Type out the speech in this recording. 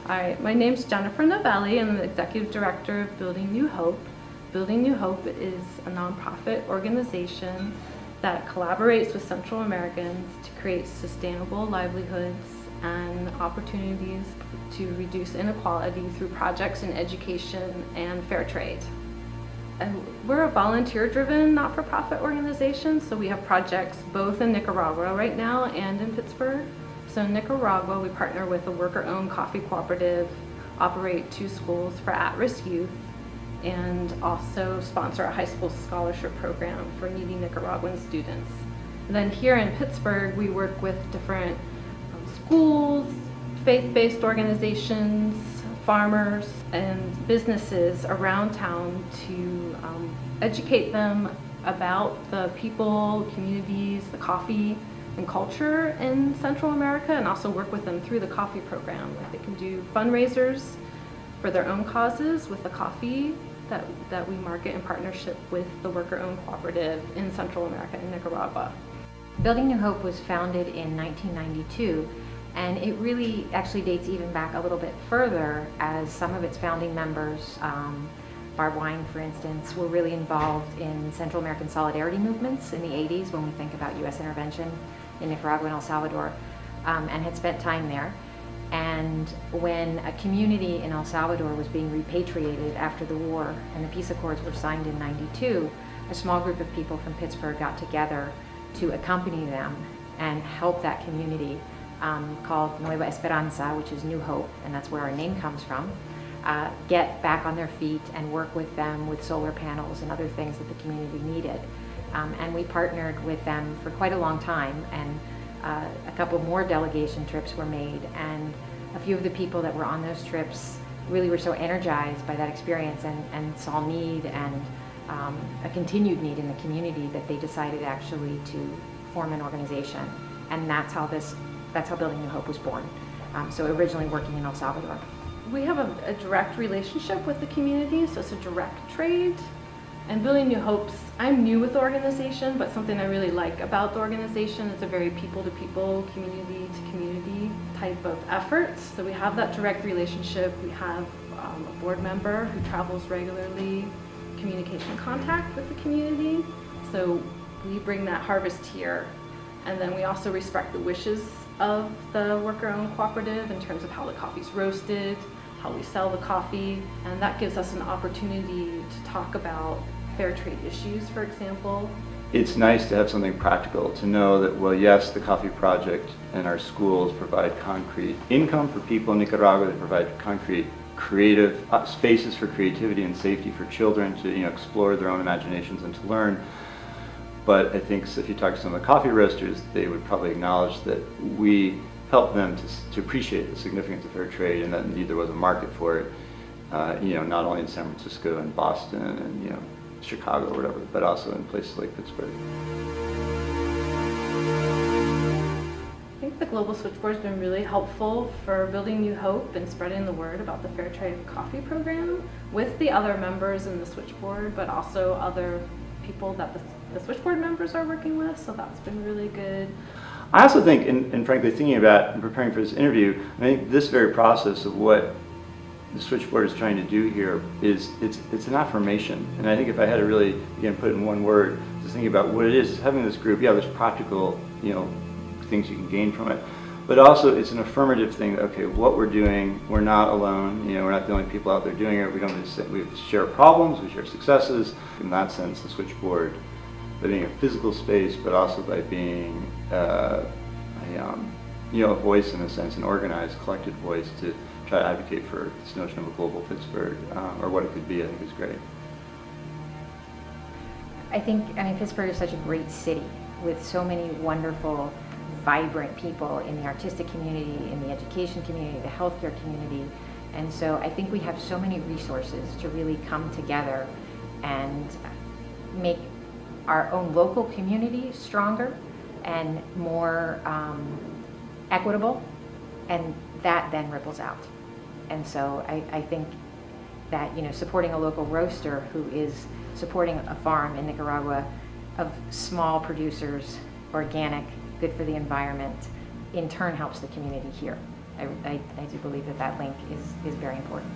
All right, my name's Jennifer Novelli. I'm the Executive Director of Building New Hope. Building New Hope is a nonprofit organization that collaborates with Central Americans to create sustainable livelihoods and opportunities to reduce inequality through projects in education and fair trade. And we're a volunteer-driven, not-for-profit organization, so we have projects both in Nicaragua right now and in Pittsburgh. So in Nicaragua, we partner with a worker-owned coffee cooperative, operate 2 schools for at-risk youth, and also sponsor a high school scholarship program for needy Nicaraguan students. And then here in Pittsburgh, we work with different schools, faith-based organizations, farmers, and businesses around town to educate them about the people, communities, the coffee and culture in Central America, and also work with them through the coffee program. Like they can do fundraisers for their own causes with the coffee that we market in partnership with the worker-owned cooperative in Central America and Nicaragua. Building New Hope was founded in 1992, and it really actually dates even back a little bit further, as some of its founding members, Barb Wine for instance, were really involved in Central American solidarity movements in the 80s when we think about U.S. intervention in Nicaragua and El Salvador, and had spent time there. And when a community in El Salvador was being repatriated after the war and the peace accords were signed in '92, a small group of people from Pittsburgh got together to accompany them and help that community, called Nueva Esperanza, which is New Hope, and that's where our name comes from, get back on their feet and work with them with solar panels and other things that the community needed. And we partnered with them for quite a long time, and a couple more delegation trips were made, and a few of the people that were on those trips really were so energized by that experience and saw need and a continued need in the community that they decided actually to form an organization. And that's how Building New Hope was born. So originally working in El Salvador. We have a direct relationship with the community, so it's a direct trade. And Building New Hope's, I'm new with the organization, but something I really like about the organization, it's a very people-to-people, community-to-community type of effort. So we have that direct relationship. We have a board member who travels regularly, communication contact with the community. So we bring that harvest here. And then we also respect the wishes of the worker-owned cooperative in terms of how the coffee's roasted, how we sell the coffee, and that gives us an opportunity to talk about fair trade issues, for example. It's nice to have something practical, to know that, well, yes, the Coffee Project and our schools provide concrete income for people in Nicaragua, they provide concrete creative spaces for creativity and safety for children to explore their own imaginations and to learn. But I think if you talk to some of the coffee roasters, they would probably acknowledge that we help them to appreciate the significance of fair trade, and that indeed there was a market for it, not only in San Francisco and Boston and Chicago or whatever, but also in places like Pittsburgh. I think the Global Switchboard has been really helpful for Building New Hope and spreading the word about the Fair Trade Coffee program with the other members in the Switchboard, but also other people that the Switchboard members are working with, so that's been really good. I also think, and frankly thinking about and preparing for this interview, I think this very process of what the Switchboard is trying to do here is, it's an affirmation. And I think if I had to really, again, put it in one word, just thinking about what it is having this group, yeah, there's practical, things you can gain from it, but also it's an affirmative thing that, okay, what we're doing, we're not alone, we're not the only people out there doing it, we share problems, we share successes. In that sense, the Switchboard, by being a physical space, but also by being a voice in a sense, an organized, collected voice to try to advocate for this notion of a global Pittsburgh, or what it could be, I think is great. I mean, Pittsburgh is such a great city with so many wonderful, vibrant people in the artistic community, in the education community, the healthcare community. And so I think we have so many resources to really come together and make our own local community stronger and more equitable, and that then ripples out. And so I think that supporting a local roaster who is supporting a farm in Nicaragua of small producers, organic, good for the environment, in turn helps the community here. I do believe that that link is very important.